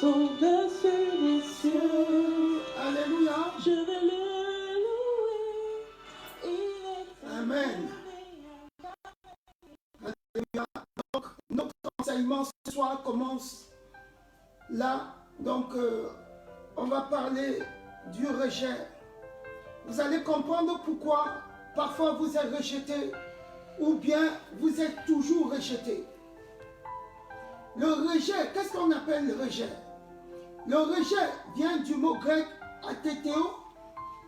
au-dessus des cieux. Alléluia. Je vais le louer. Il est Amen. Alléluia. Donc, notre enseignement ce soir commence là. Donc, on va parler du rejet. Vous allez comprendre pourquoi parfois vous êtes rejeté ou bien vous êtes toujours rejeté. Le rejet, qu'est-ce qu'on appelle le rejet? Le rejet vient du mot grec athétéo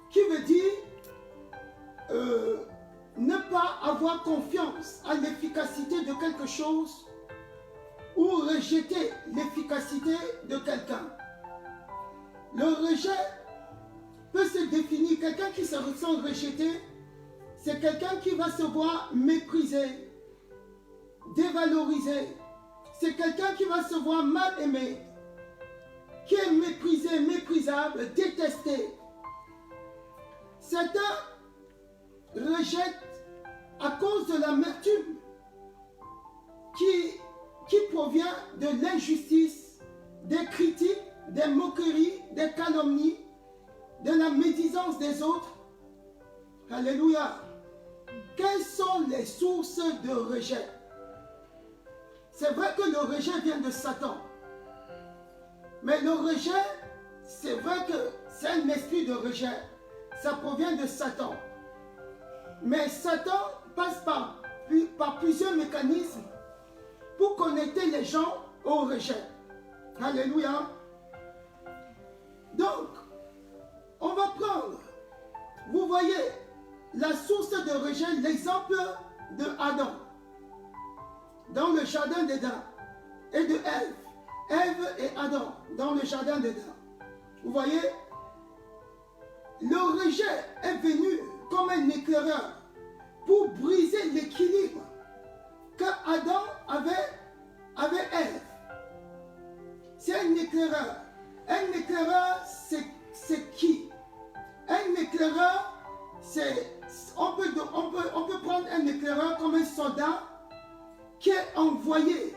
qui veut dire ne pas avoir confiance à l'efficacité de quelque chose ou rejeter l'efficacité de quelqu'un. Le rejet peut se définir, quelqu'un qui se ressent rejeté, c'est quelqu'un qui va se voir méprisé, dévalorisé. C'est quelqu'un qui va se voir mal aimé, qui est méprisé, méprisable, détesté. Certains rejettent à cause de l'amertume qui provient de l'injustice, des critiques, des moqueries, des calomnies, de la médisance des autres. Alléluia. Quelles sont les sources de rejet? C'est vrai que le rejet vient de Satan. Mais le rejet, c'est vrai que c'est un esprit de rejet. Ça provient de Satan. Mais Satan passe par plusieurs mécanismes pour connecter les gens au rejet. Alléluia. Donc, on va prendre, vous voyez, la source de rejet, l'exemple de Adam dans le jardin d'Éden et de Ève. Ève et Adam dans le jardin d'Éden. Vous voyez, le rejet est venu comme un éclaireur pour briser l'équilibre qu'Adam avait Ève. C'est un éclaireur. Un éclaireur, c'est qui? Un éclaireur, on peut prendre un éclaireur comme un soldat qui est envoyé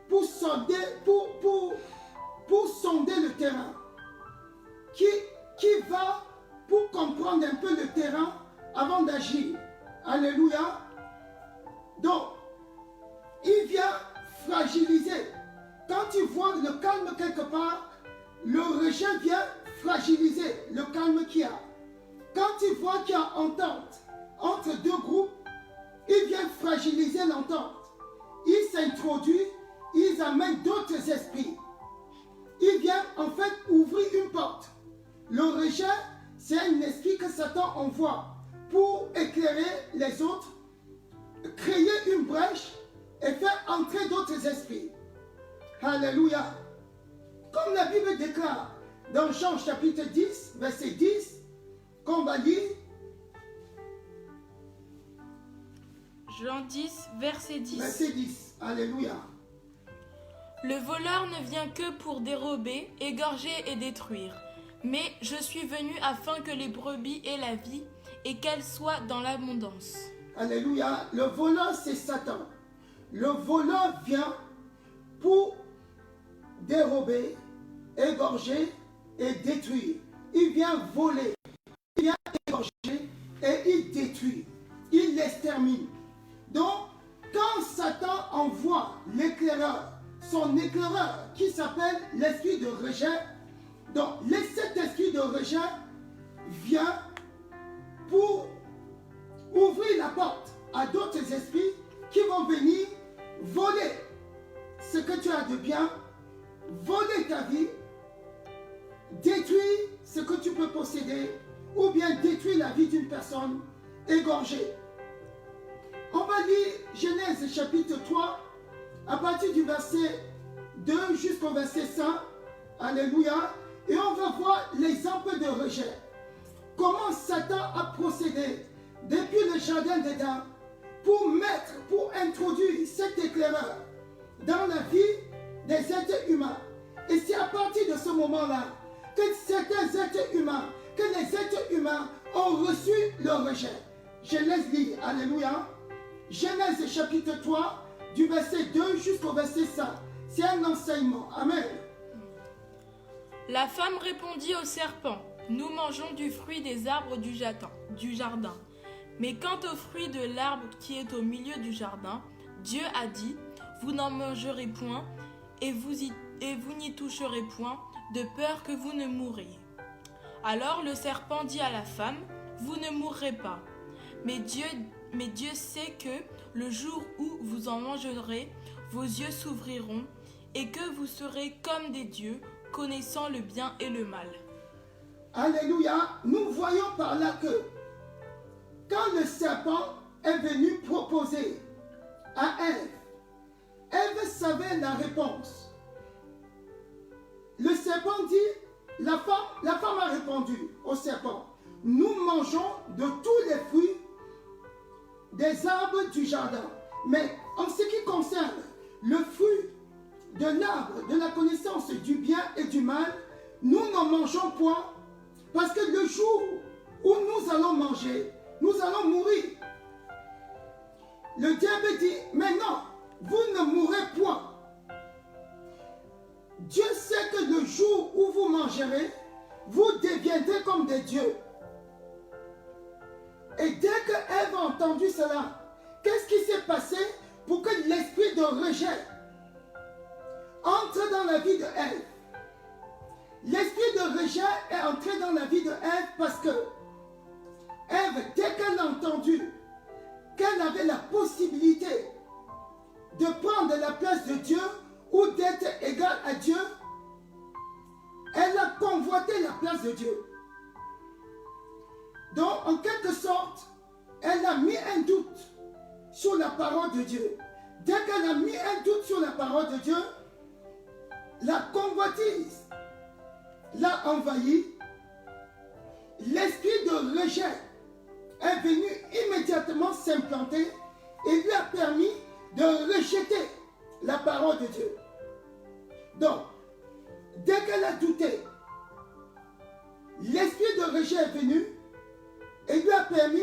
pour sonder le terrain, qui va pour comprendre un peu le terrain avant d'agir. Alléluia. Donc, il vient fragiliser. Quand tu vois le calme quelque part, le rejet vient fragiliser le calme qu'il y a. Quand tu vois qu'il y a entente entre deux groupes, il vient fragiliser l'entente. Il s'introduit, il amène d'autres esprits. Il vient en fait ouvrir une porte. Le rejet, c'est un esprit que Satan envoie pour éclairer les autres, créer une brèche et faire entrer d'autres esprits. Alléluia. Comme la Bible déclare dans Jean chapitre 10, verset 10, qu'on va lire. Jean 10, verset 10. Verset 10. Alléluia. Le voleur ne vient que pour dérober, égorger et détruire. Mais je suis venu afin que les brebis aient la vie et qu'elles soient dans l'abondance. Alléluia. Le voleur, c'est Satan. Le voleur vient pour dérober, égorger et détruire. Il vient voler, il vient égorger et il détruit. Il l'extermine. Donc, quand Satan envoie l'éclaireur, son éclaireur qui s'appelle l'esprit de rejet, donc cet esprit de rejet vient pour ouvrir la porte à d'autres esprits qui vont venir voler ce que tu as de bien, voler ta vie, détruire ce que tu peux posséder, ou bien détruire la vie d'une personne, égorger. On va lire Genèse chapitre 3, à partir du verset 2 jusqu'au verset 5. Alléluia. Et on va voir l'exemple de rejet. Comment Satan a procédé depuis le jardin d'Éden pour introduire cet éclaireur dans la vie des êtres humains. Et c'est à partir de ce moment-là que certains êtres humains, que les êtres humains ont reçu le rejet. Je laisse lire. Alléluia. Genèse chapitre 3, du verset 2 jusqu'au verset 5. C'est un enseignement. Amen. La femme répondit au serpent, « Nous mangeons du fruit des arbres du jardin. Mais quant au fruit de l'arbre qui est au milieu du jardin, Dieu a dit, vous n'en mangerez point et vous n'y toucherez point, de peur que vous ne mouriez. Alors le serpent dit à la femme, vous ne mourrez pas. Mais Dieu sait que le jour où vous en mangerez, vos yeux s'ouvriront et que vous serez comme des dieux, connaissant le bien et le mal. » Alléluia. Nous voyons par là que quand le serpent est venu proposer à Ève, Ève savait la réponse. Le serpent dit, la femme a répondu au serpent, nous mangeons de tous les fruits des arbres du jardin. Mais en ce qui concerne le fruit de l'arbre de la connaissance du bien et du mal, nous n'en mangeons point, parce que le jour où nous allons manger, nous allons mourir. Le diable dit, mais non, vous ne mourrez point. Dieu sait que le jour où vous mangerez, vous deviendrez comme des dieux. Et dès que Ève a entendu cela, qu'est-ce qui s'est passé pour que l'esprit de rejet entre dans la vie de Ève? L'esprit de rejet est entré dans la vie de Ève parce que Ève, dès qu'elle a entendu qu'elle avait la possibilité de prendre la place de Dieu ou d'être égale à Dieu, elle a convoité la place de Dieu. Donc, en quelque sorte, elle a mis un doute sur la parole de Dieu. Dès qu'elle a mis un doute sur la parole de Dieu, la convoitise l'a envahi. L'esprit de rejet est venu immédiatement s'implanter et lui a permis de rejeter la parole de Dieu. Donc, dès qu'elle a douté, l'esprit de rejet est venu et lui a permis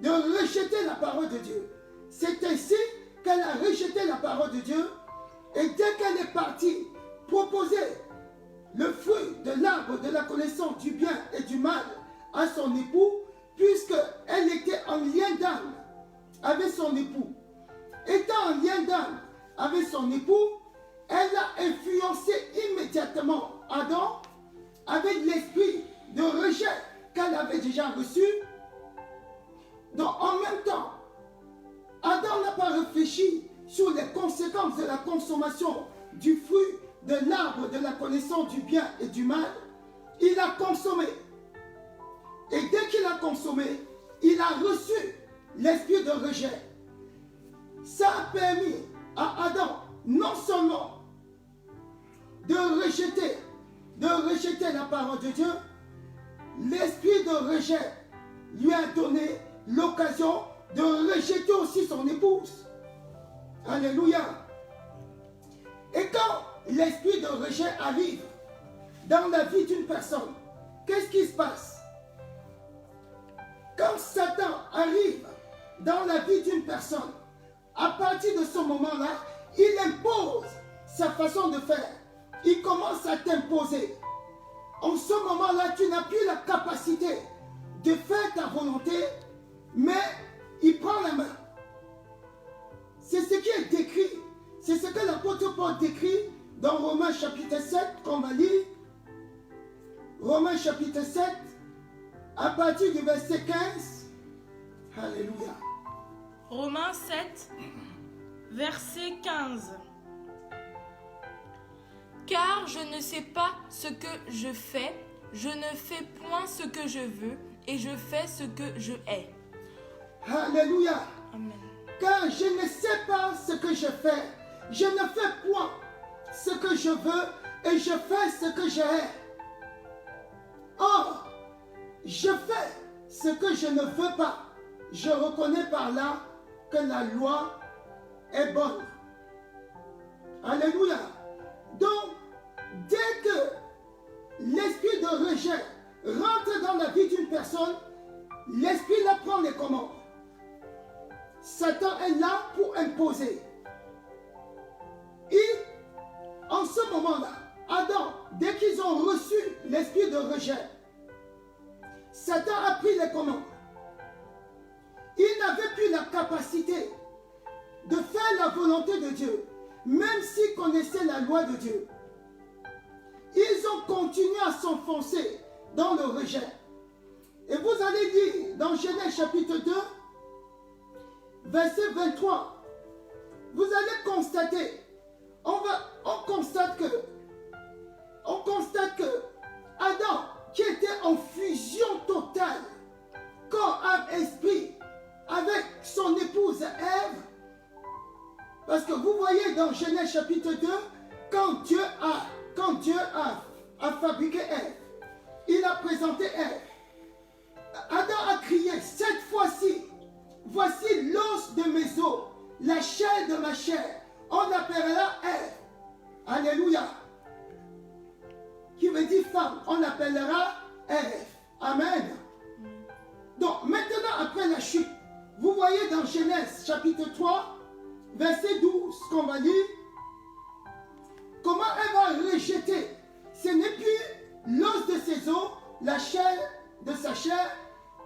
de rejeter la parole de Dieu. C'est ainsi qu'elle a rejeté la parole de Dieu et dès qu'elle est partie proposer le fruit de l'arbre de la connaissance du bien et du mal à son époux, puisqu'elle était en lien d'âme avec son époux. Étant en lien d'âme avec son époux, elle a influencé immédiatement Adam avec l'esprit de rejet qu'elle avait déjà reçu. Donc en même temps, Adam n'a pas réfléchi sur les conséquences de la consommation du fruit de l'arbre de la connaissance du bien et du mal. Il a consommé. Et dès qu'il a consommé, il a reçu l'esprit de rejet. Ça a permis à Adam non seulement de rejeter la parole de Dieu, l'esprit de rejet lui a donné l'occasion de rejeter aussi son épouse. Alléluia. Et quand l'esprit de rejet arrive dans la vie d'une personne, qu'est-ce qui se passe? Quand Satan arrive dans la vie d'une personne, à partir de ce moment-là, il impose sa façon de faire. Il commence à t'imposer. En ce moment-là, tu n'as plus la capacité de faire ta volonté, mais il prend la main. C'est ce qui est décrit. C'est ce que l'apôtre Paul décrit dans Romains chapitre 7, qu'on va lire. Romains chapitre 7, à partir du verset 15. Alléluia. Romains 7, verset 15. Car je ne sais pas ce que je fais, je ne fais point ce que je veux, et je fais ce que je hais. Alléluia. Amen. Car je ne sais pas ce que je fais, je ne fais point ce que je veux, et je fais ce que je hais. Or, je fais ce que je ne veux pas. Je reconnais par là que la loi est bonne. Alléluia. Donc, dès que l'esprit de rejet rentre dans la vie d'une personne, l'esprit la prend les commandes. Satan est là pour imposer. Et en ce moment-là, Adam, dès qu'ils ont reçu l'esprit de rejet, Satan a pris les commandes. Il n'avait plus la capacité de faire la volonté de Dieu, même s'ils connaissaient la loi de Dieu. Ils ont continué à s'enfoncer dans le rejet. Et vous allez lire dans Genèse chapitre 2, verset 23, vous allez constater, on constate que Adam, qui était en fusion totale, corps, âme, esprit, avec son épouse Ève, parce que vous voyez dans Genèse chapitre 2, quand Dieu a fabriqué Ève, il a présenté Ève. Adam a crié, cette fois-ci, voici l'os de mes os, la chair de ma chair. On l'appellera Ève. Alléluia. Qui veut dire femme, on l'appellera Ève. Amen. Donc maintenant, après la chute, vous voyez dans Genèse chapitre 3, verset 12, qu'on va lire, comment elle va rejeter. Ce n'est plus l'os de ses os, la chair de sa chair,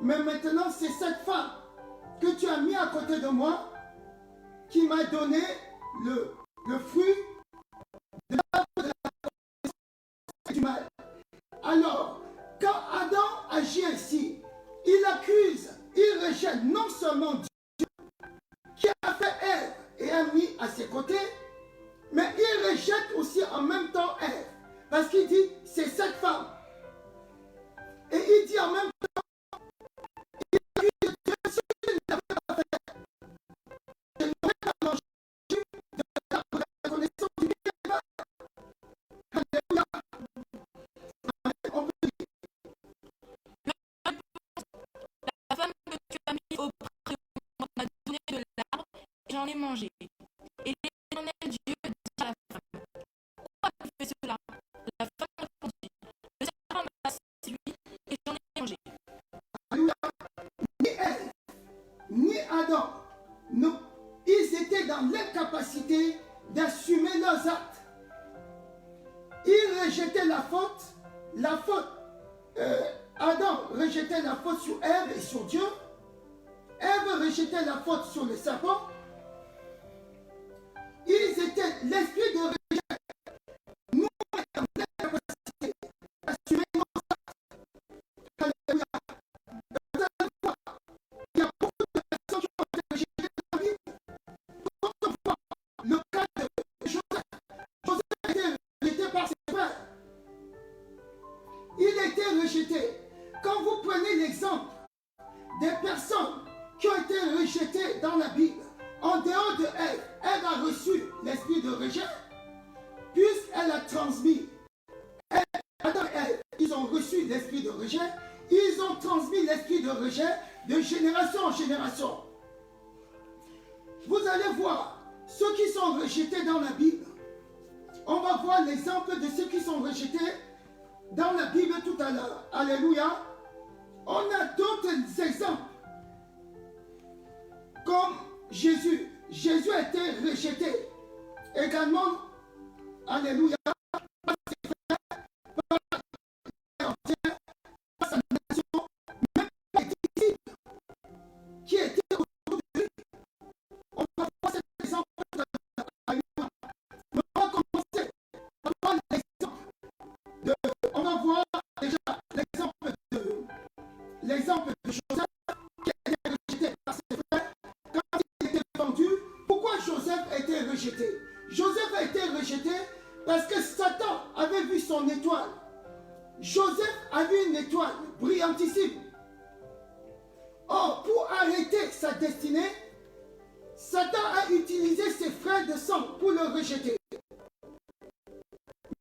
mais maintenant c'est cette femme que tu as mis à côté de moi qui m'a donné le fruit de l'arbre de la connaissance du mal. Alors, quand Adam agit ainsi, il accuse, il rejette non seulement Dieu qui a fait Ève et a mis à ses côtés, mais il rejette aussi en même temps Ève. Parce qu'il dit, c'est cette femme. Et il dit en même temps, il accuse Dieu si il n'avait pas fait. Je n'aurais pas mangé de l'arbre de la connaissance du bien et du mal. Alléluia. On peut dire. La femme que tu as mise auprès de moi m'a donné de l'arbre et j'en ai mangé. Et l'Éternel Dieu dit à la femme, pourquoi tu fais cela? La femme répondit, le serpent m'a séduit et j'en ai mangé. Alléluia. Ni Ève, ni Adam, non, ils étaient dans l'incapacité d'assumer leurs actes. Ils rejetaient la faute. Adam rejetait la faute sur Ève et sur Dieu. Ève rejetait la faute sur le serpent. Ils étaient l'esprit de rejet. Nous, dans l'incapacité d'assumer nos actes. Alléluia. Vous allez voir, il y a beaucoup de personnes qui ont été rejetées dans la vie. Quand on voit le cas de Joseph, Joseph a été rejeté par ses frères. Il a été rejeté. Quand vous prenez l'exemple des personnes qui ont été rejetées dans la Bible, en dehors de Ève, elle a reçu l'esprit de rejet, puisqu'elle a transmis. Adam et Ève, ils ont reçu l'esprit de rejet, ils ont transmis l'esprit de rejet de génération en génération. Vous allez voir ceux qui sont rejetés dans la Bible. On va voir l'exemple de ceux qui sont rejetés dans la Bible tout à l'heure. Alléluia. On a d'autres exemples. Comme Jésus. Jésus a été rejeté. Également, alléluia, par ses frères, par la entière, par sa nation, même par les disciples qui étaient autour de lui. On va voir cet exemple tout à l'heure. Alléluia. Mais on va commencer par voir l'exemple de. On va voir déjà l'exemple de Joseph qui a été rejeté par ses frères quand il était vendu. Pourquoi Joseph a été rejeté? Joseph a été rejeté parce que Satan avait vu son étoile. Joseph a vu une étoile brillantissime. Or, pour arrêter sa destinée, Satan a utilisé ses frères de sang pour le rejeter.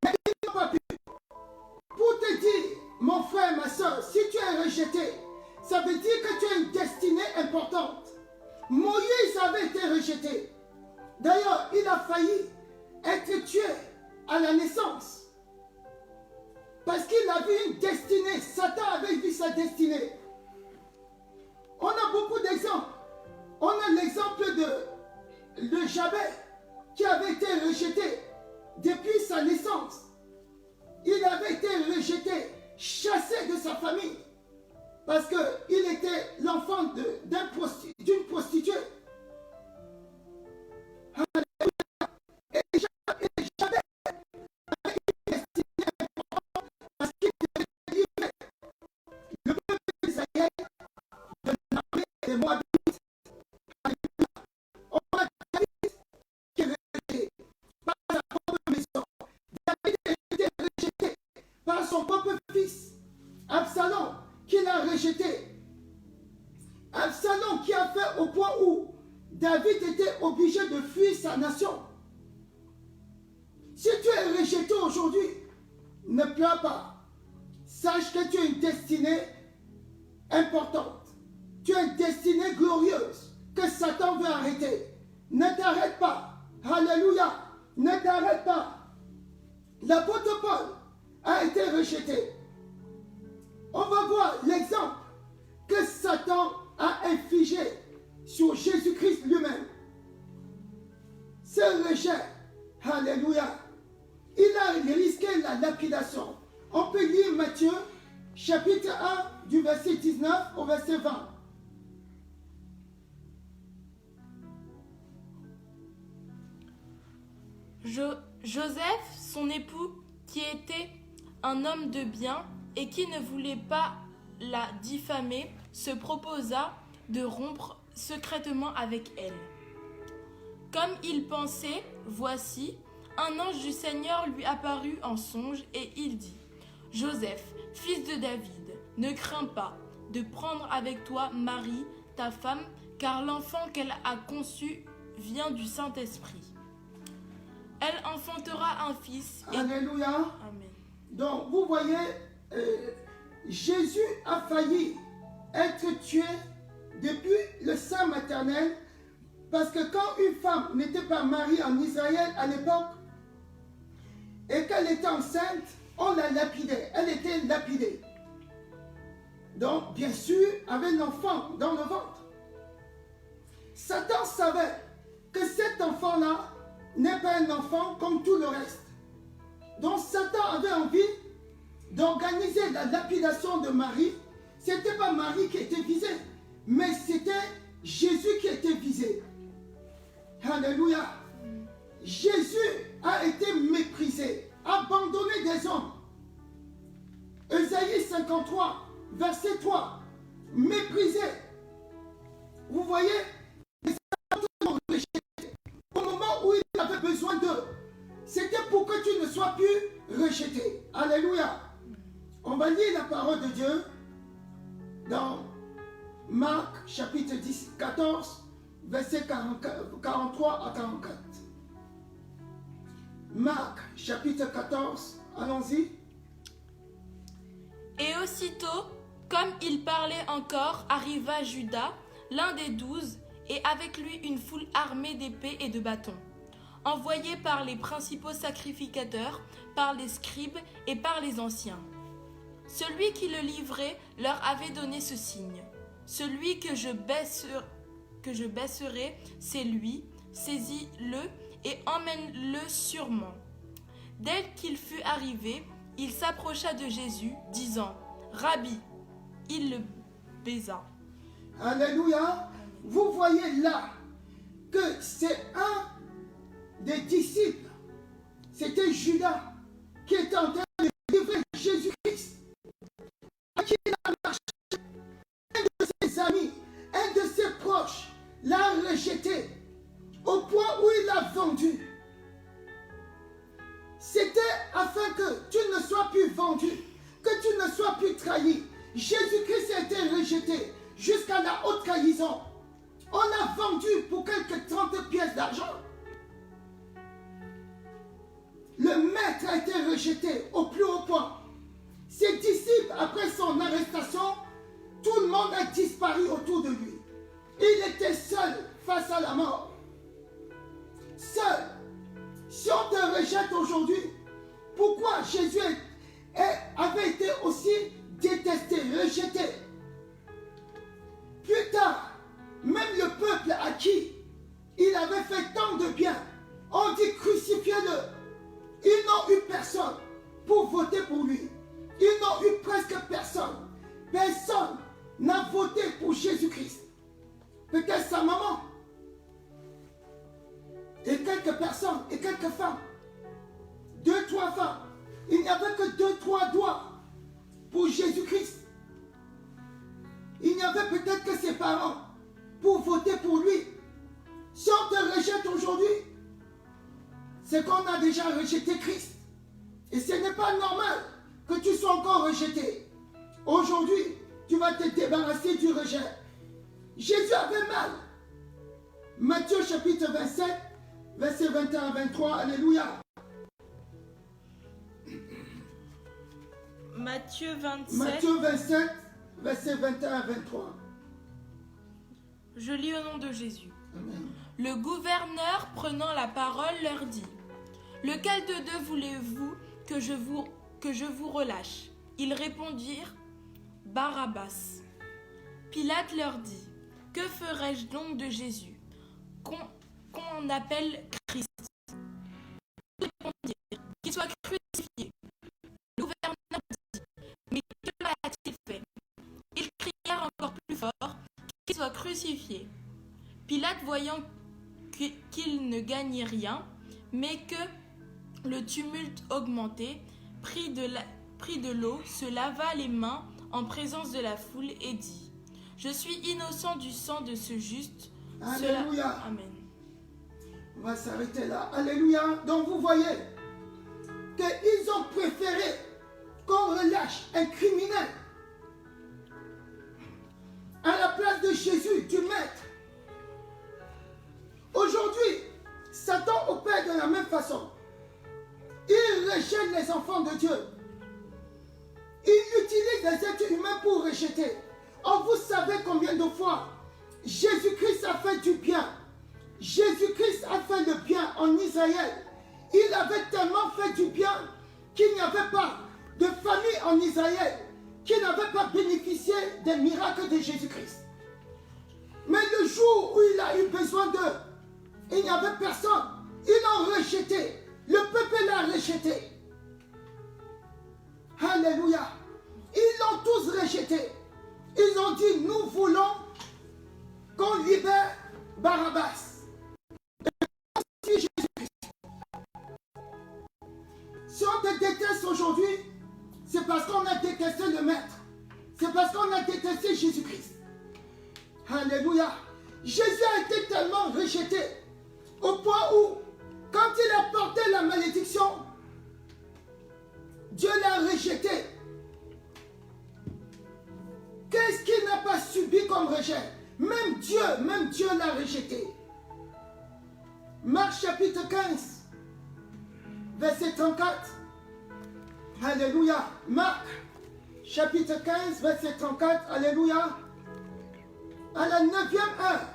Mais ils n'ont pas pu. Pour te dire, mon frère, ma soeur, si tu es rejeté, ça veut dire que tu as une destinée importante. Moïse avait été rejeté. D'ailleurs, il a failli être tué à la naissance. Parce qu'il avait une destinée. Satan avait vu sa destinée. On a beaucoup d'exemples. On a l'exemple de Jabez qui avait été rejeté depuis sa naissance. Il rejeté, chassé de sa famille. Parce qu'il était l'enfant d'une prostituée. Et jamais parce qu'il devait livrer le peuple d'Israël de l'armée des Moabites. On a David qui est rejeté par sa propre maison. David a été rejeté par son propre fils, Absalom, qui l'a rejeté. Absalom qui a fait au point où David était obligé de fuir sa nation. Si tu es rejeté aujourd'hui, ne pleure pas. Sache que tu as une destinée importante. Tu as une destinée glorieuse que Satan veut arrêter. Ne t'arrête pas. Alléluia. Ne t'arrête pas. L'apôtre Paul a été rejeté. On va voir l'exemple que Satan a infligé sur Jésus-Christ lui-même. Ce rejet, alléluia, il a risqué la lapidation. On peut lire Matthieu, chapitre 1, du verset 19 au verset 20. Joseph, son époux, qui était un homme de bien et qui ne voulait pas la diffamer, se proposa de rompre secrètement avec elle. Comme il pensait, voici, un ange du Seigneur lui apparut en songe et il dit : Joseph, fils de David, ne crains pas de prendre avec toi Marie, ta femme, car l'enfant qu'elle a conçu vient du Saint-Esprit. Elle enfantera un fils. Alléluia. Amen. Donc, vous voyez, Jésus a failli être tué depuis le sein maternel, parce que quand une femme n'était pas mariée en Israël à l'époque, et qu'elle était enceinte, on la lapidait. Elle était lapidée. Donc, bien sûr, avec l'enfant dans le ventre. Satan savait que cet enfant-là n'est pas un enfant comme tout le reste. Donc, Satan avait envie d'organiser la lapidation de Marie. Ce n'était pas Marie qui était visée, mais c'était Jésus qui était visé. Alléluia. Jésus a été méprisé, abandonné des hommes. Ésaïe 53, verset 3. Méprisé. Vous voyez, les hommes l'ont rejeté. Au moment où il avait besoin d'eux, c'était pour que tu ne sois plus rejeté. Alléluia. On va lire la parole de Dieu dans Marc chapitre 14, verset 43 à 44. Marc chapitre 14, allons-y. Et aussitôt, comme il parlait encore, arriva Judas, l'un des 12, et avec lui une foule armée d'épées et de bâtons, envoyés par les principaux sacrificateurs, par les scribes et par les anciens. Celui qui le livrait leur avait donné ce signe : celui que je baisserai, c'est lui, saisis-le et emmène-le sûrement. Dès qu'il fut arrivé, il s'approcha de Jésus, disant : Rabbi, il le baisa. Alléluia. Vous voyez là que c'est un des disciples, c'était Judas, qui était en train de livrer Jésus-Christ, à qui il a marché. Un de ses amis, un de ses proches l'a rejeté au point où il l'a vendu. C'était afin que tu ne sois plus vendu, que tu ne sois plus trahi. Jésus-Christ a été rejeté jusqu'à la haute trahison. On l'a vendu pour quelques 30 pièces d'argent. Le maître a été rejeté au plus haut point. Ses disciples, après son arrestation, tout le monde a disparu autour de lui. Il était seul face à la mort. Seul. Si on te rejette aujourd'hui, pourquoi Jésus avait été aussi détesté, rejeté? Plus tard, même le peuple à qui il avait fait tant de bien, on dit crucifiez-le. Ils n'ont eu personne pour voter pour lui. Ils presque personne n'a voté pour Jésus-Christ. Peut-être sa maman. Et quelques personnes, et quelques femmes. 2, 3 femmes. Il n'y avait que 2, 3 doigts pour Jésus-Christ. Il n'y avait peut-être que ses parents pour voter pour lui. Si on te rejette aujourd'hui, c'est qu'on a déjà rejeté Christ. Et ce n'est pas normal que tu sois encore rejeté. Aujourd'hui, tu vas te débarrasser du rejet. Jésus avait mal. Matthieu chapitre 27, versets 21 à 23. Alléluia. Matthieu 27. Matthieu 27, versets 21 à 23. Je lis au nom de Jésus. Amen. Le gouverneur, prenant la parole, leur dit: Lequel de deux voulez-vous que je vous relâche? Ils répondirent: Barabbas. Pilate leur dit: Que ferai-je donc de Jésus, qu'on appelle Christ? Ils répondirent: Qu'il soit crucifié. Le gouverneur dit: Mais que a-t-il fait? Ils crièrent encore plus fort: Qu'il soit crucifié. Pilate, voyant qu'il ne gagnait rien, mais que le tumulte augmentait, prit de l'eau, se lava les mains en présence de la foule et dit: Je suis innocent du sang de ce juste. Alléluia. Amen. On va s'arrêter là. Alléluia. Donc vous voyez qu'ils ont préféré qu'on relâche un criminel à la place de Jésus, du Maître. Aujourd'hui, Satan opère de la même façon. Il rejette les enfants de Dieu. Il utilise les êtres humains pour rejeter. Oh, vous savez combien de fois Jésus-Christ a fait du bien. Jésus-Christ a fait le bien en Israël. Il avait tellement fait du bien qu'il n'y avait pas de famille en Israël qui n'avait pas bénéficié des miracles de Jésus-Christ. Mais le jour où il a eu besoin d'eux, il n'y avait personne. Ils l'ont rejeté. Le peuple l'a rejeté. Alléluia. Ils l'ont tous rejeté. Ils ont dit: nous voulons qu'on libère Barabbas. Si on te déteste aujourd'hui, c'est parce qu'on a détesté le Maître. C'est parce qu'on a détesté Jésus-Christ. Alléluia. Jésus a été tellement rejeté au point où, quand il a porté la malédiction, Dieu l'a rejeté. Qu'est-ce qu'il n'a pas subi comme rejet? Même Dieu l'a rejeté. Marc chapitre 15, verset 34. Alléluia. Marc chapitre 15, verset 34. Alléluia. À la 9e heure,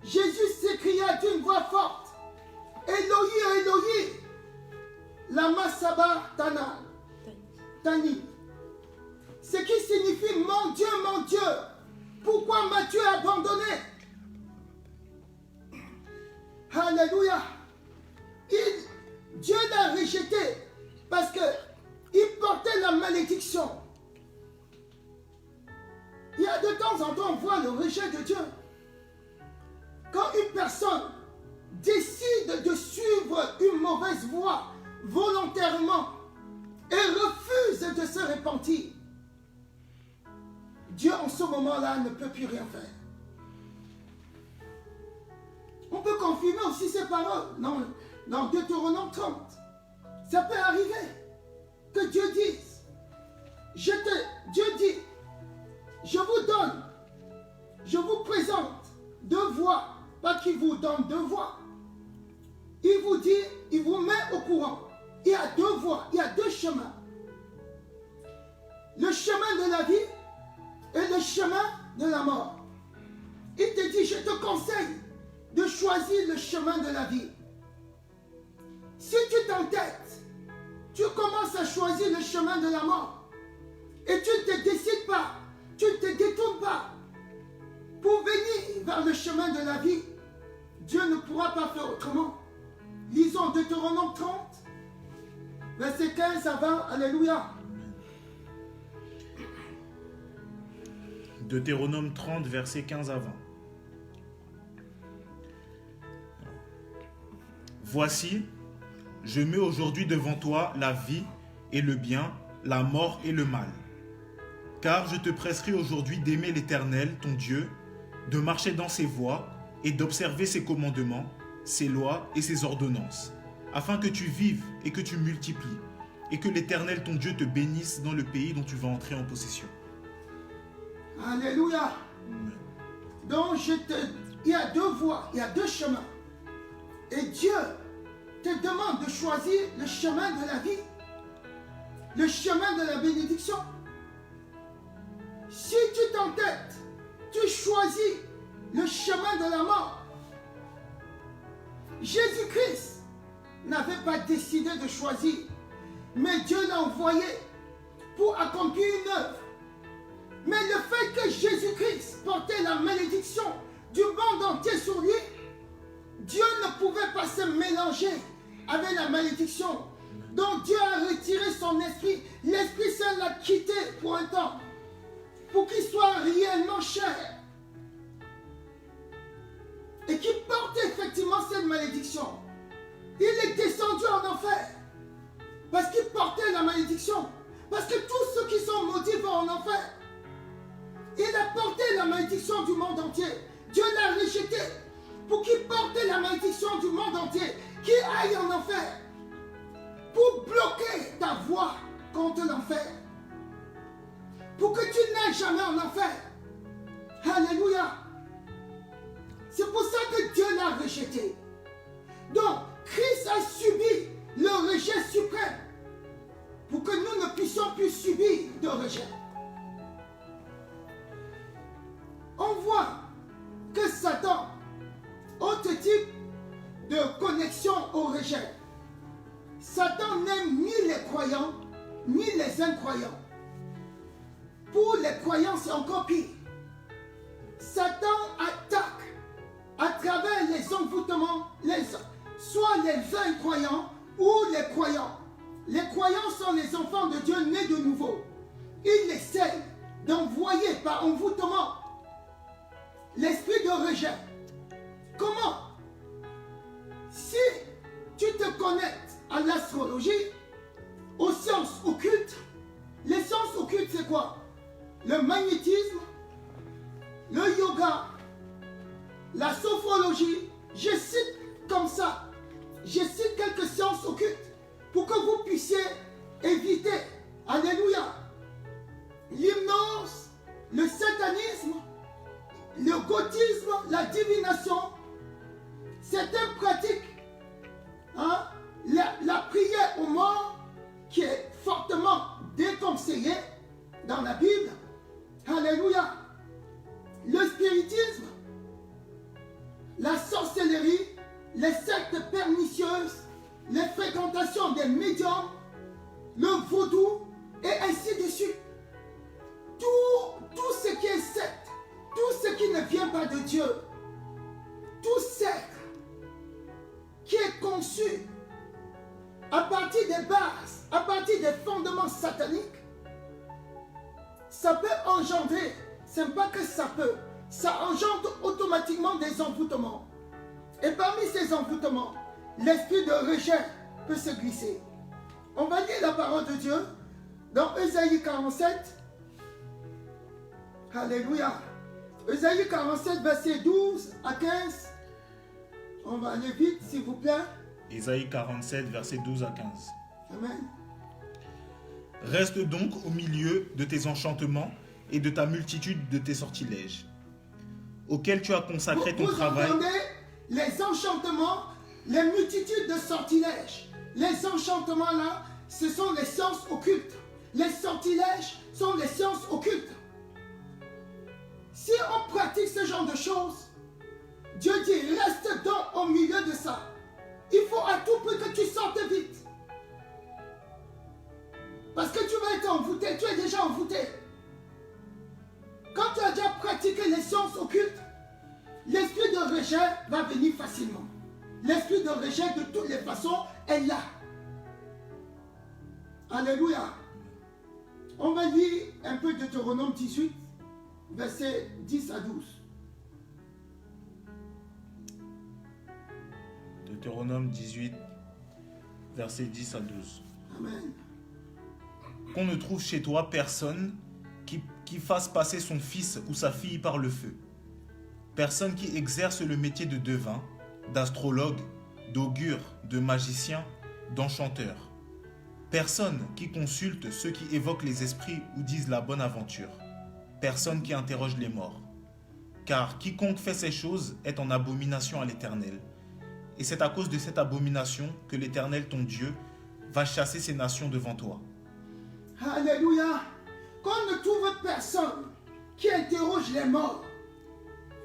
Jésus s'écria d'une voix forte: Éloi, Éloi, lama sabachthani. Ce qui signifie: mon Dieu, pourquoi m'as-tu abandonné? Alléluia. Dieu l'a rejeté parce qu'il portait la malédiction. Il y a de temps en temps, on voit le rejet de Dieu. Quand une personne décide de suivre une mauvaise voie volontairement et refuse de se repentir, Dieu en ce moment-là ne peut plus rien faire. On peut confirmer aussi ces paroles dans Deutéronome 30. Ça peut arriver que Dieu dise: Dieu dit, je vous donne, je vous présente deux voies, pas qu'il vous donne deux voies. Il vous dit, il vous met au courant. Il y a deux voies, il y a deux chemins. Le chemin de la vie et le chemin de la mort. Il te dit: je te conseille de choisir le chemin de la vie. Si tu t'entêtes, tu commences à choisir le chemin de la mort et tu ne te décides pas, tu ne te détournes pas pour venir vers le chemin de la vie, Dieu ne pourra pas faire autrement. Lisons Deutéronome 30, verset 15 à 20. Alléluia. Deutéronome 30, versets 15 à 20. Voici, je mets aujourd'hui devant toi la vie et le bien, la mort et le mal. Car je te prescris aujourd'hui d'aimer l'Éternel, ton Dieu, de marcher dans ses voies et d'observer ses commandements, ses lois et ses ordonnances, afin que tu vives et que tu multiplies, et que l'Éternel, ton Dieu, te bénisse dans le pays dont tu vas entrer en possession. Alléluia. Donc il y a deux voies, il y a deux chemins. Et Dieu te demande de choisir le chemin de la vie, le chemin de la bénédiction. Si tu t'entêtes, tu choisis le chemin de la mort. Jésus-Christ n'avait pas décidé de choisir, mais Dieu l'a envoyé pour accomplir une œuvre. Mais le fait que Jésus-Christ portait la malédiction du monde entier sur lui, Dieu ne pouvait pas se mélanger avec la malédiction. Donc Dieu a retiré son esprit. L'Esprit Saint l'a quitté pour un temps, pour qu'il soit réellement cher. Et qu'il porte effectivement cette malédiction. Il est descendu en enfer. Parce qu'il portait la malédiction. Parce que tous ceux qui sont maudits vont en enfer. Il a porté la malédiction du monde entier. Dieu l'a rejeté pour qu'il porte la malédiction du monde entier, qu'il aille en enfer, pour bloquer ta voie contre l'enfer, pour que tu n'ailles jamais en enfer. Alléluia. C'est pour ça que Dieu l'a rejeté. Donc, Christ a subi le rejet suprême pour que nous ne puissions plus subir de rejet. On voit que Satan, autre type de connexion au rejet. Satan n'aime ni les croyants, ni les incroyants. Pour les croyants, c'est encore pire. Satan attaque à travers les envoûtements, soit les incroyants ou les croyants. Les croyants sont les enfants de Dieu nés de nouveau. Il essaie d'envoyer par envoûtement l'esprit de rejet. Comment? Si tu te connectes à l'astrologie, aux sciences occultes, les sciences occultes c'est quoi? Le magnétisme, le yoga, la sophrologie, je cite comme ça, je cite quelques sciences occultes pour que vous puissiez éviter, alléluia, l'hypnose, le satanisme, le gothisme, la divination, certaines pratiques, la prière aux morts qui est fortement déconseillée dans la Bible, alléluia, le spiritisme, la sorcellerie, les sectes pernicieuses, les fréquentations des médiums, le vaudou et ainsi de suite. Tout ce qui est secte, tout ce qui ne vient pas de Dieu, tout secte qui est conçu à partir des bases, à partir des fondements sataniques, ça peut engendrer, c'est pas que ça peut, ça engendre automatiquement des envoûtements. Et parmi ces envoûtements, l'esprit de rejet peut se glisser. On va lire la parole de Dieu dans Ésaïe 47. Alléluia. Ésaïe 47, verset 12 à 15. On va aller vite, s'il vous plaît. Ésaïe 47, verset 12 à 15. Amen. Reste donc au milieu de tes enchantements et de ta multitude de tes sortilèges, auxquels tu as consacré ton travail. Vous entendez les enchantements, les multitudes de sortilèges. Les enchantements là, ce sont les sciences occultes. Les sortilèges sont les sciences occultes. Si on pratique ce genre de choses, Dieu dit, reste donc au milieu de ça. Il faut à tout prix que tu sortes vite. Parce que tu vas être envoûté, tu es déjà envoûté. Quand tu as déjà pratiqué les sciences occultes, l'esprit de rejet va venir facilement. L'esprit de rejet de toutes les façons est là. Alléluia. On va lire un peu Deutéronome 18. versets 10 à 12. Deutéronome 18, versets 10 à 12. Amen. Qu'on ne trouve chez toi personne qui fasse passer son fils ou sa fille par le feu. Personne qui exerce le métier de devin, d'astrologue, d'augure, de magicien, d'enchanteur. Personne qui consulte ceux qui évoquent les esprits ou disent la bonne aventure. Personne qui interroge les morts. Car quiconque fait ces choses est en abomination à l'Éternel. Et c'est à cause de cette abomination que l'Éternel, ton Dieu, va chasser ces nations devant toi. Alléluia. Qu'on ne trouve personne qui interroge les morts.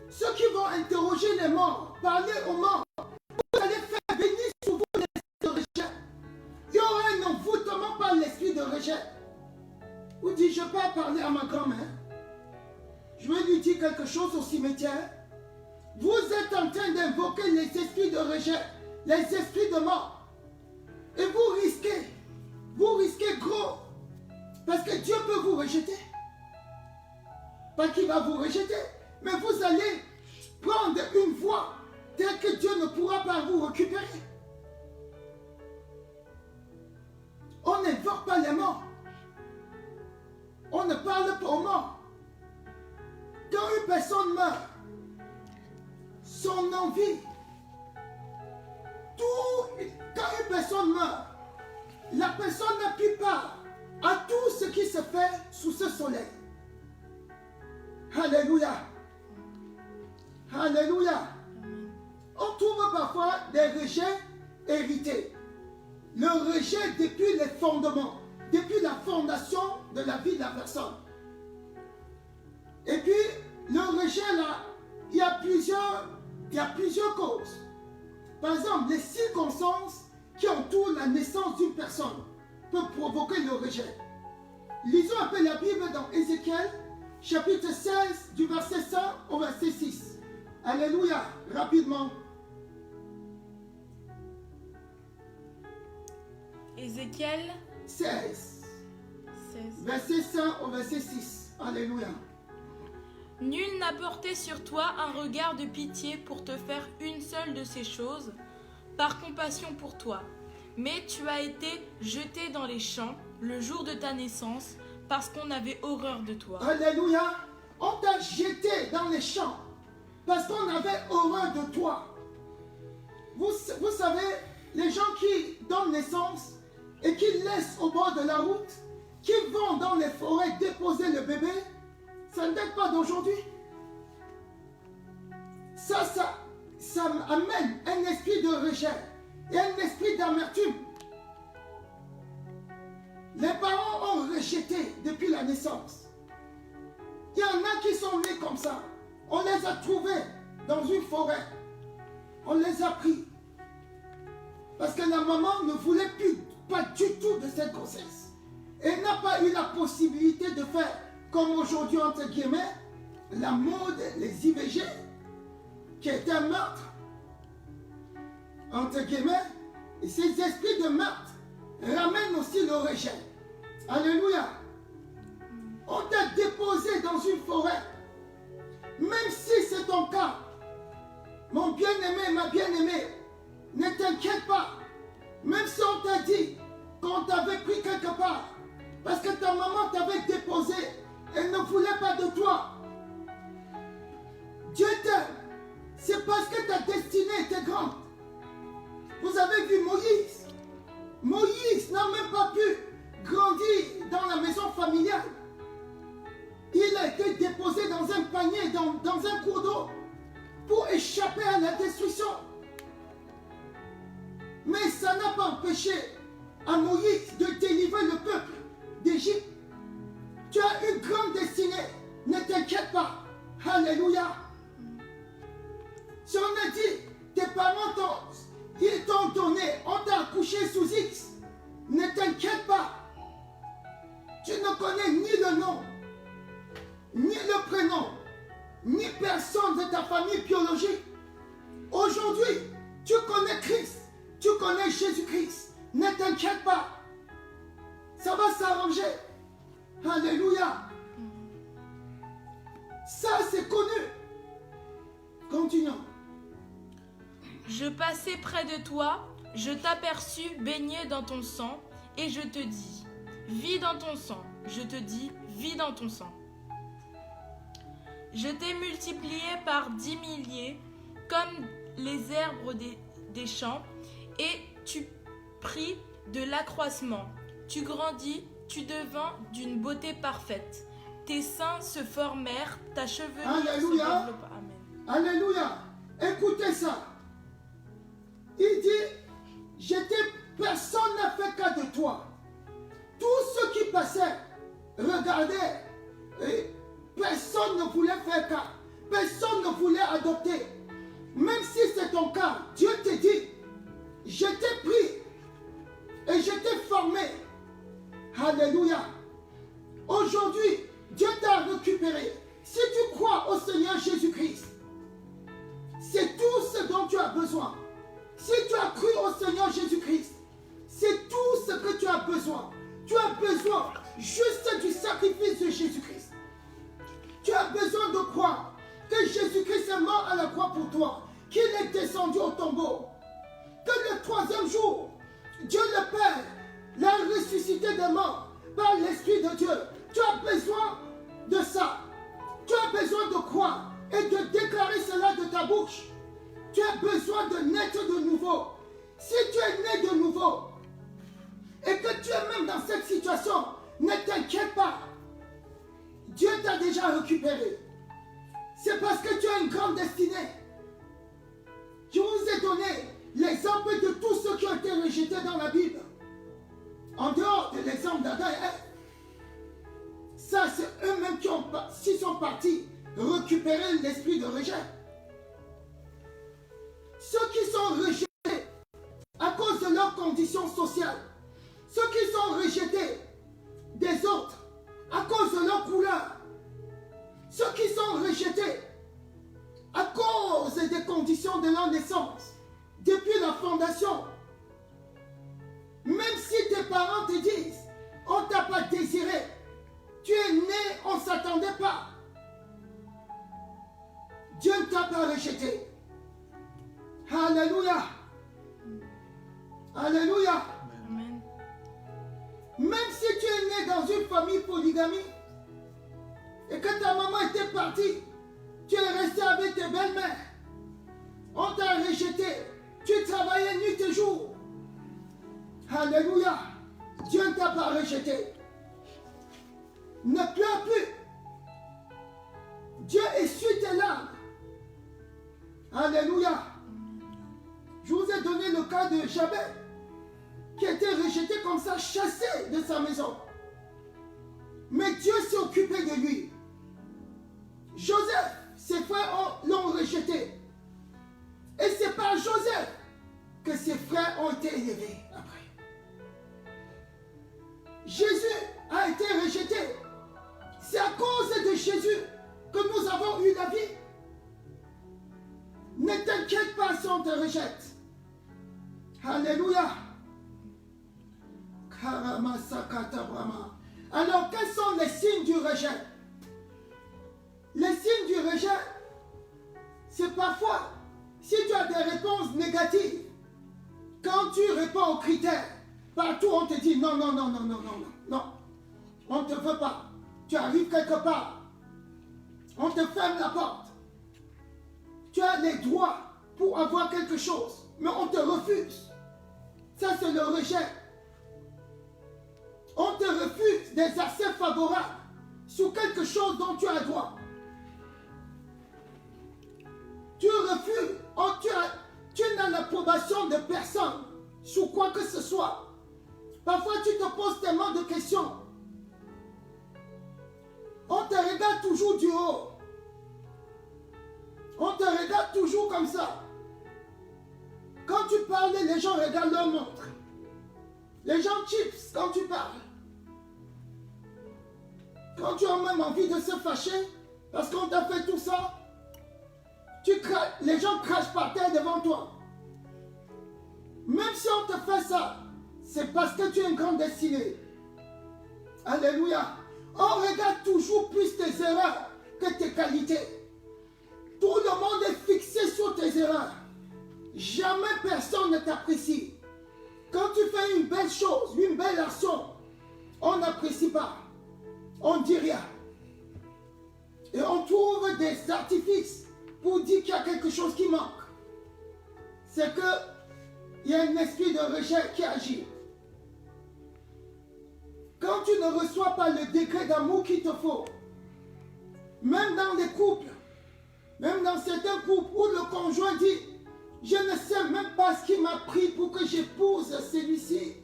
Ceux qui vont interroger les morts, parler aux morts, vous allez faire venir sur vous l'esprit de rejet. Il y aura un envoûtement par l'esprit de rejet. Vous dites, je peux parler à ma grand-mère. Je vais lui dire quelque chose au cimetière. Vous êtes en train d'invoquer les esprits de rejet, les esprits de mort. Et vous risquez gros. Parce que Dieu peut vous rejeter. Pas qu'il va vous rejeter, mais vous allez prendre une voie telle que Dieu ne pourra pas vous récupérer. On n'invoque pas les morts. On ne parle pas aux morts. Quand une personne meurt, son envie, quand une personne meurt, la personne n'a plus part à tout ce qui se fait sous ce soleil. Alléluia. Alléluia. On trouve parfois des rejets hérités. Le rejet depuis les fondements, depuis la fondation de la vie de la personne. Et puis, le rejet là, il y a plusieurs causes. Par exemple, les circonstances qui entourent la naissance d'une personne peuvent provoquer le rejet. Lisons un peu la Bible dans Ézéchiel, chapitre 16, du verset 5 au verset 6. Alléluia, rapidement. Ézéchiel 16, 16. verset 5 au verset 6. Alléluia. Nul n'a porté sur toi un regard de pitié pour te faire une seule de ces choses, par compassion pour toi. Mais tu as été jeté dans les champs le jour de ta naissance, parce qu'on avait horreur de toi. Alléluia. On t'a jeté dans les champs, parce qu'on avait horreur de toi. Vous savez, les gens qui donnent naissance et qui laissent au bord de la route, qui vont dans les forêts déposer le bébé, ça ne date pas d'aujourd'hui. Ça amène un esprit de rejet et un esprit d'amertume. Les parents ont rejeté depuis la naissance. Il y en a qui sont nés comme ça. On les a trouvés dans une forêt. On les a pris. Parce que la maman ne voulait pas du tout de cette grossesse. Elle n'a pas eu la possibilité de faire comme aujourd'hui, entre guillemets, la mode, les IVG, qui est un meurtre, entre guillemets, et ces esprits de meurtre ramènent aussi le rejet. Alléluia. On t'a déposé dans une forêt, même si c'est ton cas, mon bien-aimé, ma bien-aimée, ne t'inquiète pas, même si on t'a dit qu'on t'avait pris quelque part, parce que ta maman t'avait déposé, elle ne voulait pas de toi. Dieu t'aime. C'est parce que ta destinée était grande. Vous avez vu Moïse. Moïse n'a même pas pu grandir dans la maison familiale. Il a été déposé dans un panier, dans un cours d'eau, pour échapper à la destruction. Mais ça n'a pas empêché à Moïse de délivrer le peuple d'Égypte. Tu as une grande destinée, ne t'inquiète pas. Alléluia. Si on a dit, tes parents t'ont donné, on t'a accouché sous X, ne t'inquiète pas. Tu ne connais ni le nom, ni le prénom, ni personne de ta famille biologique. Aujourd'hui, tu connais Christ, tu connais Jésus-Christ. Ne t'inquiète pas. Ça va s'arranger. Alléluia. passai près de toi, je t'aperçus baigné dans ton sang, et je te dis, vis dans ton sang. Je te dis, vis dans ton sang. Je t'ai multiplié par 10 milliers, comme les herbes des champs, et tu pris de l'accroissement. Tu grandis, tu devins d'une beauté parfaite. Tes seins se formèrent, ta chevelure Alléluia. se développa. Amen. Alléluia. Écoutez ça. Il dit, personne n'a fait cas de toi. Tous ceux qui passaient, regardaient, et personne ne voulait faire cas. Personne ne voulait adopter. Même si c'est ton cas, Dieu te dit, je t'ai pris et je t'ai formé. Alléluia. Aujourd'hui, Dieu t'a récupéré. Si tu crois au Seigneur Jésus-Christ, c'est tout ce dont tu as besoin. Si tu as cru au Seigneur Jésus-Christ, c'est tout ce que tu as besoin. Tu as besoin juste du sacrifice de Jésus-Christ. Tu as besoin de croire que Jésus-Christ est mort à la croix pour toi, qu'il est descendu au tombeau, que le troisième jour, Dieu le Père l'a ressuscité des morts par l'Esprit de Dieu. Tu as besoin de ça. Tu as besoin de croire et de déclarer cela de ta bouche. Tu as besoin de naître de nouveau. Si tu es né de nouveau et que tu es même dans cette situation, ne t'inquiète pas. Dieu t'a déjà récupéré. C'est parce que tu as une grande destinée. Je vous ai donné l'exemple de tous ceux qui ont été rejetés dans la Bible. En dehors de l'exemple d'Adam et Ève. Ça, c'est eux-mêmes qui sont partis récupérer l'esprit de rejet. Ceux qui sont rejetés à cause de leur condition sociale, ceux qui sont rejetés des autres à cause de leur couleur, ceux qui sont rejetés à cause des conditions de leur naissance, depuis la fondation, même si tes parents te disent, on ne t'a pas désiré, tu es né, on ne s'attendait pas. Dieu ne t'a pas rejeté. Alléluia. Alléluia. Amen. Même si tu es né dans une famille polygamie et que ta maman était partie, tu es resté avec tes belles-mères. On t'a rejeté. Tu travaillais nuit et jour. Alléluia. Dieu ne t'a pas rejeté. Ne pleure plus. Dieu essuie tes larmes. Alléluia. Je vous ai donné le cas de Jabez, qui a été rejeté comme ça, chassé de sa maison. Mais Dieu s'est occupé de lui. Joseph, ses frères l'ont rejeté. Et c'est par Joseph que ses frères ont été élevés après. Jésus a été rejeté. C'est à cause de Jésus que nous avons eu la vie. Ne t'inquiète pas si on te rejette. Alléluia. Alors, quels sont les signes du rejet? Les signes du rejet, c'est parfois, si tu as des réponses négatives, quand tu réponds aux critères, partout on te dit non, non, non, non, non, non, non, on ne te veut pas. Tu arrives quelque part, on te ferme la porte. Tu as les droits pour avoir quelque chose, mais on te refuse. Ça, c'est le rejet. On te refuse des accès favorables sur quelque chose dont tu as droit. Tu refuses, tu n'as l'approbation de personne sur quoi que ce soit. Parfois, tu te poses tellement de questions. On te regarde toujours du haut. On te regarde toujours comme ça. Quand tu parles, les gens regardent leur montre. Les gens chips quand tu parles. Quand tu as même envie de se fâcher parce qu'on t'a fait tout ça, les gens crachent par terre devant toi. Même si on te fait ça, c'est parce que tu es une grande destinée. Alléluia. On regarde toujours plus tes erreurs que tes qualités. Tout le monde est fixé sur tes erreurs. jamais personne ne t'apprécie. Quand tu fais une belle chose, une belle action, on n'apprécie pas. On ne dit rien. Et on trouve des artifices pour dire qu'il y a quelque chose qui manque. C'est qu'il y a un esprit de rejet qui agit. Quand tu ne reçois pas le degré d'amour qu'il te faut, même dans les couples, même dans certains couples où le conjoint dit « Je ne sais même pas ce qui m'a pris pour que j'épouse celui-ci. »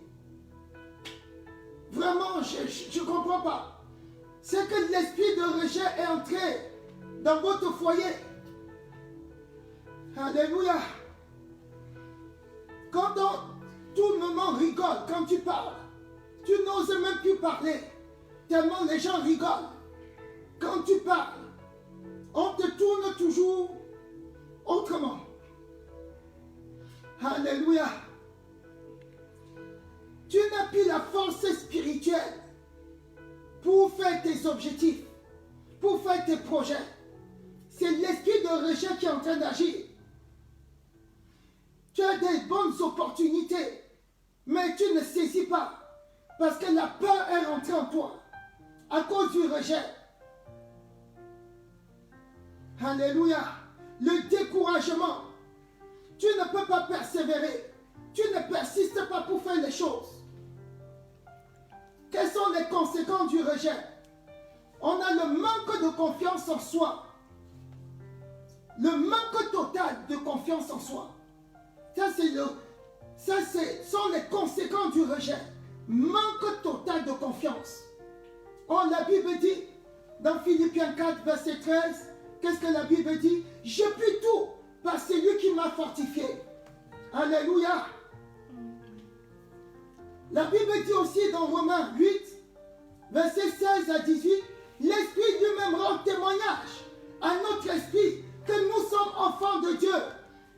Vraiment, je ne comprends pas. C'est que l'esprit de rejet est entré dans votre foyer. Alléluia. Quand tout le monde rigole quand tu parles, tu n'oses même plus parler, tellement les gens rigolent. Quand tu parles, on te tourne toujours autrement. Alléluia. Tu n'as plus la force spirituelle pour faire tes objectifs, pour faire tes projets. C'est l'esprit de rejet qui est en train d'agir. Tu as des bonnes opportunités, mais tu ne saisis pas parce que la peur est rentrée en toi à cause du rejet. Alléluia. Le découragement. Tu ne peux pas persévérer. Tu ne persistes pas pour faire les choses. Quelles sont les conséquences du rejet? On a le manque de confiance en soi. Le manque total de confiance en soi. Ça, sont les conséquences du rejet. Manque total de confiance. Oh, la Bible dit, dans Philippiens 4, verset 13, qu'est-ce que la Bible dit? Je puis tout par celui qui m'a fortifié. Alléluia. La Bible dit aussi dans Romains 8, verset 16 à 18, l'Esprit lui-même rend témoignage à notre esprit que nous sommes enfants de Dieu.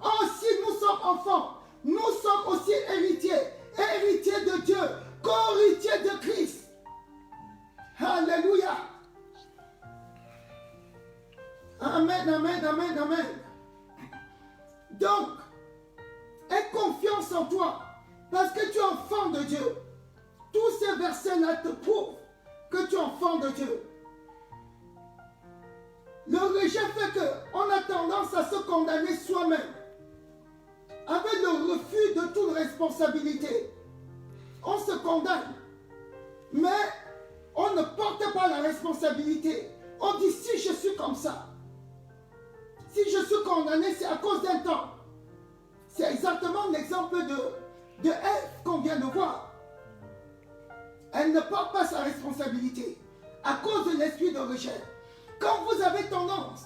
Oh, si nous sommes enfants, nous sommes aussi héritiers, héritiers de Dieu, co-héritiers de Christ. Alléluia. Amen, amen, amen, amen. Donc, aie confiance en toi, parce que tu es enfant de Dieu. Tous ces versets-là te prouvent que tu es enfant de Dieu. Le rejet fait qu'on a tendance à se condamner soi-même, avec le refus de toute responsabilité. On se condamne, mais on ne porte pas la responsabilité. On dit si je suis comme ça, si je suis condamné, c'est à cause d'un temps. C'est exactement l'exemple de Ève qu'on vient de voir. Elle ne porte pas sa responsabilité à cause de l'esprit de rejet. Quand vous avez tendance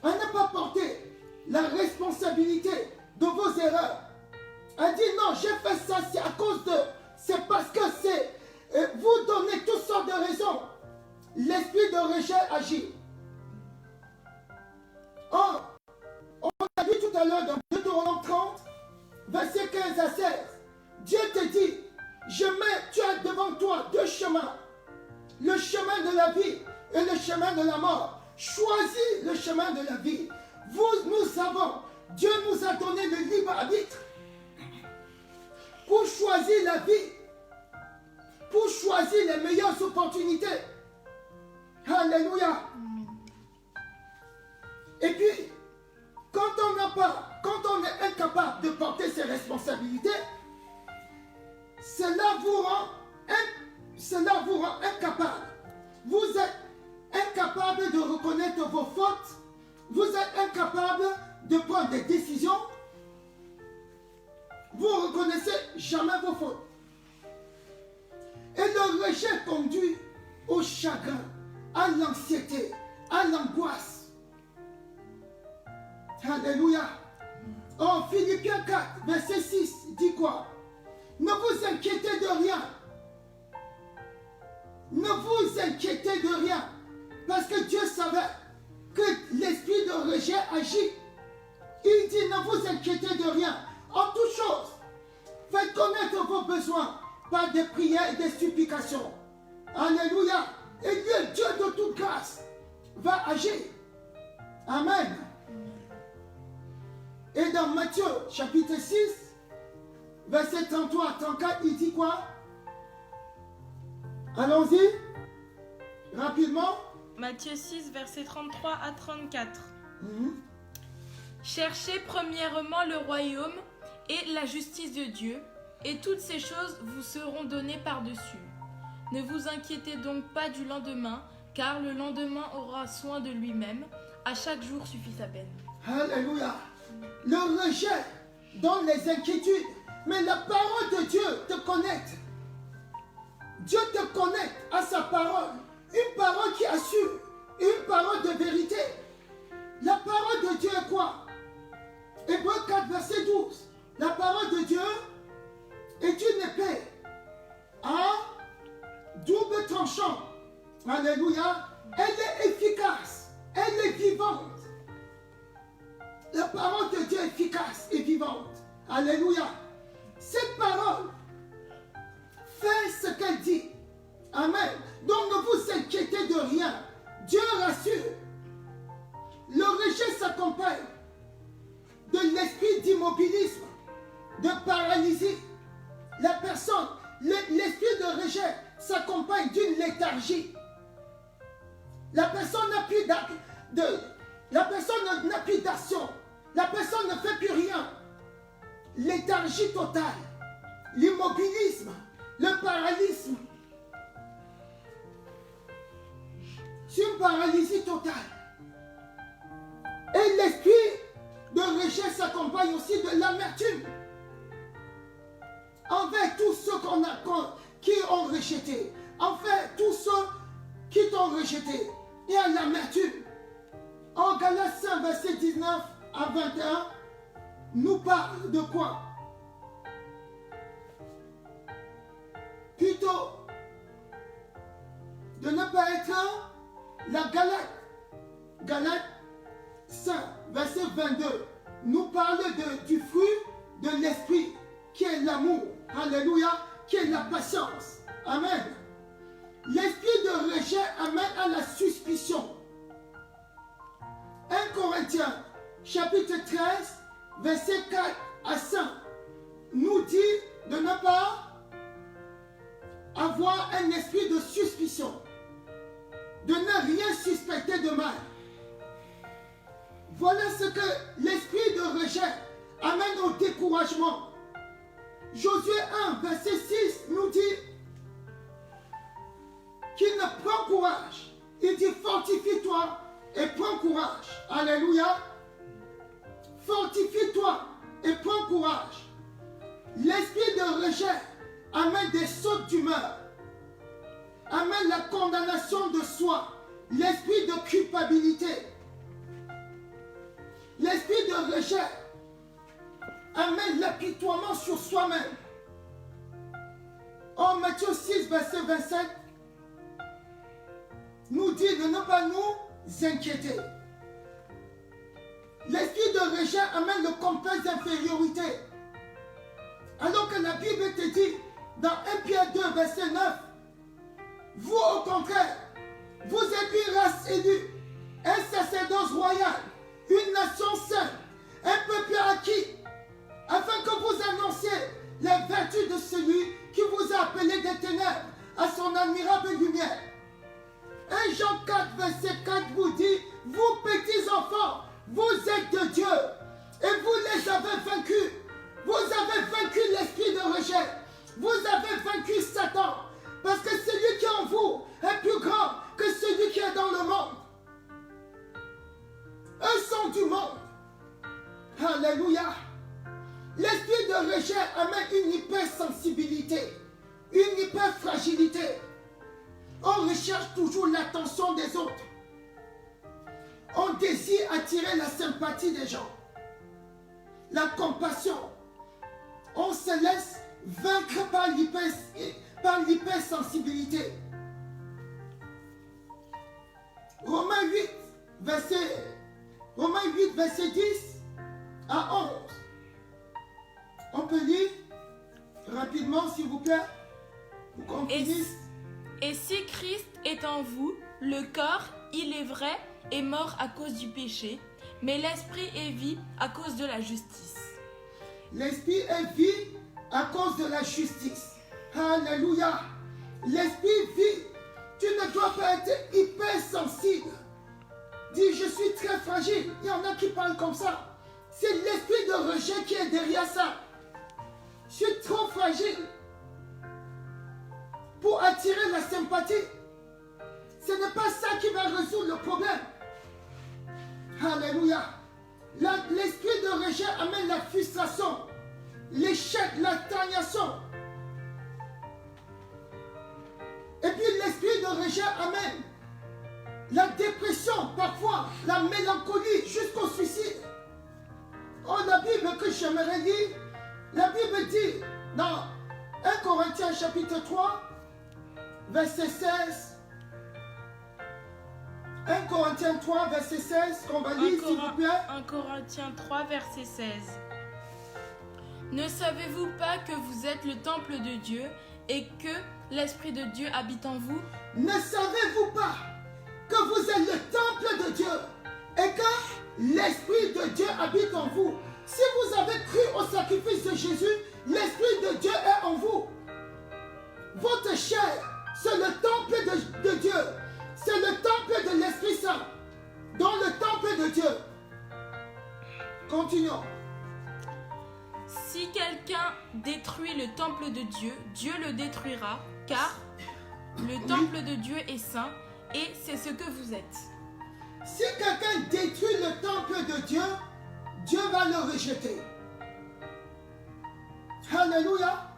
à ne pas porter la responsabilité de vos erreurs, à dire non, j'ai fait ça, c'est à cause de, c'est parce que c'est, vous donnez toutes sortes de raisons. L'esprit de rejet agit. Or, on a vu tout à l'heure dans Deutéronome 30, verset 15 à 16, Dieu te dit, tu as devant toi deux chemins, le chemin de la vie et le chemin de la mort. Choisis le chemin de la vie. Nous savons, Dieu nous a donné le libre arbitre pour choisir la vie, pour choisir les meilleures opportunités. Alléluia. Et puis, quand on est incapable de porter ses responsabilités, cela vous rend incapable. Vous êtes incapable de reconnaître vos fautes. Vous êtes incapable de prendre des décisions. Vous ne reconnaissez jamais vos fautes. Et le rejet conduit au chagrin, à l'anxiété, à l'angoisse. Alléluia. Oh, Philippiens 4, verset 6, dit quoi? Ne vous inquiétez de rien. Ne vous inquiétez de rien. Parce que Dieu savait que l'esprit de rejet agit. Il dit ne vous inquiétez de rien. En toute chose, faites connaître vos besoins par des prières et des supplications. Alléluia. Et Dieu de toute grâce va agir. Amen. Et dans Matthieu, chapitre 6, verset 33 à 34, il dit quoi? Allons-y, rapidement. Matthieu 6, versets 33 à 34. Mhm. Cherchez premièrement le royaume et la justice de Dieu, et toutes ces choses vous seront données par-dessus. Ne vous inquiétez donc pas du lendemain, car le lendemain aura soin de lui-même. À chaque jour suffit sa peine. Alléluia. Le rejet donne les inquiétudes, mais la parole de Dieu te connecte. Dieu te connecte à sa parole. Une parole qui assure, une parole de vérité. La parole de Dieu est quoi? Hébreux 4, verset 12. La parole de Dieu est une épée à double tranchant. Alléluia. Elle est efficace. Elle est vivante. La parole de Dieu est efficace et vivante. Alléluia. Cette parole fait ce qu'elle dit. Amen. Donc ne vous inquiétez de rien. Dieu rassure. Le rejet s'accompagne de l'esprit d'immobilisme, de paralysie. La personne, l'esprit de rejet s'accompagne d'une léthargie. La personne n'a plus d'action. La personne ne fait plus rien. Léthargie totale, l'immobilisme, le paralysme. C'est une paralysie totale. Et l'esprit de rejet s'accompagne aussi de l'amertume envers tous ceux qui ont rejeté, envers tous ceux qui t'ont rejeté. Il y a l'amertume. En Galates 5, verset 19 à 21, nous parle de quoi? Plutôt de ne pas être la Galates 5, verset 22, nous parle du fruit de l'esprit, qui est l'amour, alléluia, qui est la patience. Amen. L'esprit de rejet amène à la suspicion. 1 Corinthiens, chapitre 13, verset 4 à 5, nous dit de ne pas avoir un esprit de suspicion, de ne rien suspecter de mal. Voilà ce que l'esprit de rejet amène au découragement. Josué 1, verset 6 nous dit qu'il ne prend courage. Il dit fortifie-toi et prends courage. Alléluia. Fortifie-toi et prends courage. L'esprit de rejet amène des sautes d'humeur, amène la condamnation de soi, l'esprit de culpabilité. L'esprit de rejet amène l'apitoiement sur soi-même. En Matthieu 6, verset 27, nous dit de ne pas nous inquiéter. L'esprit de rejet amène le complexe d'infériorité. Alors que la Bible te dit, dans 1 Pierre 2, verset 9, vous au contraire, vous êtes une race élue, un sacerdoce royal, une nation sainte, un peuple acquis, afin que vous annonciez les vertus de celui qui vous a appelé des ténèbres à son admirable lumière. 1 Jean 4, verset 4 vous dit, vous petits enfants, vous êtes de Dieu et vous les avez vaincus. Vous avez vaincu l'esprit de rejet. Vous avez vaincu Satan. Parce que celui qui est en vous est plus grand que celui qui est dans le monde. Eux sont du monde. Alléluia. L'esprit de rejet amène une hypersensibilité, une hyperfragilité. On recherche toujours l'attention des autres. On désire attirer la sympathie des gens, la compassion. On se laisse vaincre par l'hypersensibilité. Romains 8, verset 10 à 11. On peut lire rapidement, s'il vous plaît, pour qu'on finisse. Et si Christ est en vous, le corps, il est vrai, est mort à cause du péché, Mais l'esprit est vie à cause de la justice. L'esprit est vie à cause de la justice. Alléluia. L'esprit vit. Tu ne dois pas être hypersensible. Dis, je suis très fragile. Il y en a qui parlent comme ça. C'est l'esprit de rejet qui est derrière ça. Je suis trop fragile pour attirer la sympathie. Ce n'est pas ça qui va résoudre le problème. Alléluia. L'esprit de rejet amène la frustration, l'échec, la stagnation. Et puis l'esprit de rejet amène la dépression, parfois la mélancolie, jusqu'au suicide. Oh, la Bible que j'aimerais lire, la Bible dit dans 1 Corinthiens chapitre 3, verset 16. 1 Corinthiens 3, verset 16, qu'on va lire s'il vous plaît. 1 Corinthiens 3, verset 16. Ne savez-vous pas que vous êtes le temple de Dieu et que l'Esprit de Dieu habite en vous? Ne savez-vous pas que vous êtes le temple de Dieu et que l'Esprit de Dieu habite en vous? Si vous avez cru au sacrifice de Jésus, l'Esprit de Dieu est en vous. Votre chair, c'est le temple de Dieu. C'est le temple de l'Esprit Saint. Dans le temple de Dieu. Continuons. Si quelqu'un détruit le temple de Dieu, Dieu le détruira, car le temple de Dieu est saint et c'est ce que vous êtes. Si quelqu'un détruit le temple de Dieu, Dieu va le rejeter. Alléluia.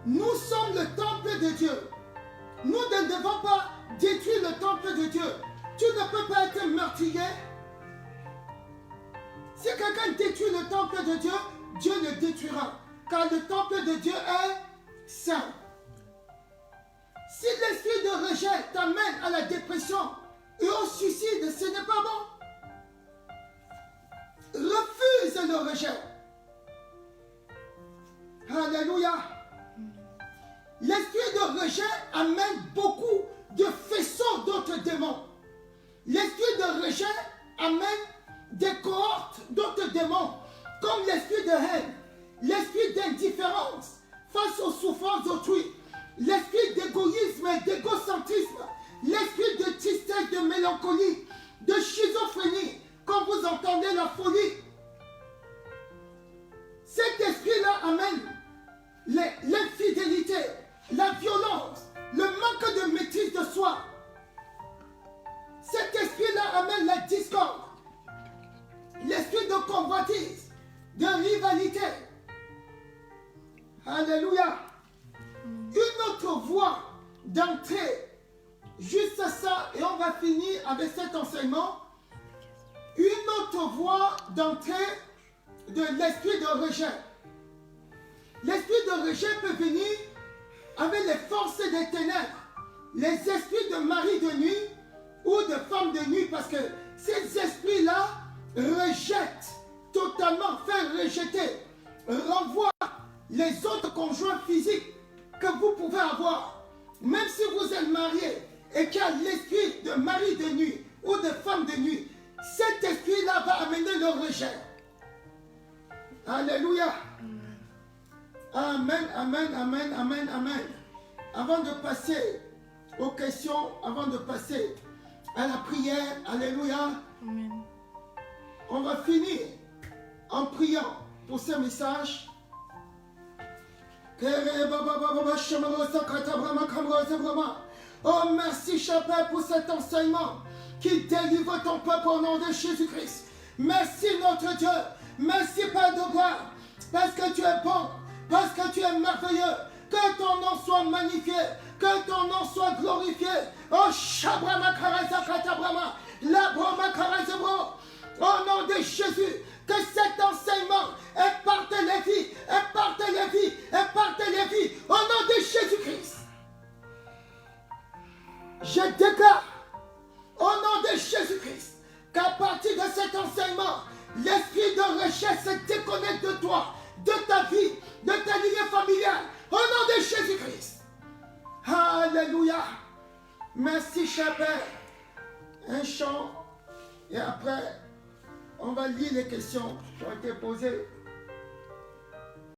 Nous sommes le temple de Dieu. Nous ne devons pas détruire le temple de Dieu. Tu ne peux pas être meurtrier. Si quelqu'un détruit le temple de Dieu, Dieu le détruira. Car le temple de Dieu est saint. Si l'esprit de rejet t'amène à la dépression et au suicide, ce n'est pas bon. Refuse le rejet. Alléluia. L'esprit de rejet amène beaucoup de faisceaux d'autres démons. L'esprit de rejet amène des cohortes d'autres démons, comme l'esprit de haine, l'esprit d'indifférence face aux souffrances d'autrui, l'esprit d'égoïsme et d'égocentrisme, l'esprit de tristesse, de mélancolie, de schizophrénie, quand vous entendez la folie. Cet esprit-là amène l'infidélité, la violence, le manque de maîtrise de soi. Cet esprit-là amène la discorde, l'esprit de convoitise, de rivalité. Alléluia. Une autre voie d'entrée, juste ça, et on va finir avec cet enseignement. Une autre voie d'entrée de l'esprit de rejet. L'esprit de rejet peut venir avec les forces des ténèbres, les esprits de mari de nuit ou de femme de nuit, parce que ces esprits-là rejettent totalement, fait rejeter, renvoient les autres conjoints physiques que vous pouvez avoir. Même si vous êtes marié et qu'il y a l'esprit de mari de nuit ou de femme de nuit, cet esprit-là va amener le rejet. Alléluia. Amen, amen, amen, amen, amen. Avant de passer aux questions, avant de passer à la prière, alléluia. Amen. On va finir en priant pour ce message. Oh, merci, Père, pour cet enseignement qui délivre ton peuple au nom de Jésus-Christ. Merci, notre Dieu. Merci, Père de gloire, parce que tu es bon, parce que tu es merveilleux. Que ton nom soit magnifié, que ton nom soit glorifié. Oh, Shabrama Karasa Katabrama, la Broma Karasebro. Au nom de Jésus, que cet enseignement imparte les vies, imparte les vies, imparte les vies. Au nom de Jésus-Christ. Je déclare, au nom de Jésus-Christ, qu'à partir de cet enseignement, l'esprit de rejet se déconnecte de toi, de ta vie, de ta lignée familiale. Au nom de Jésus-Christ. Alléluia. Merci, cher Père. Un chant Et après, on va lire les questions qui ont été posées.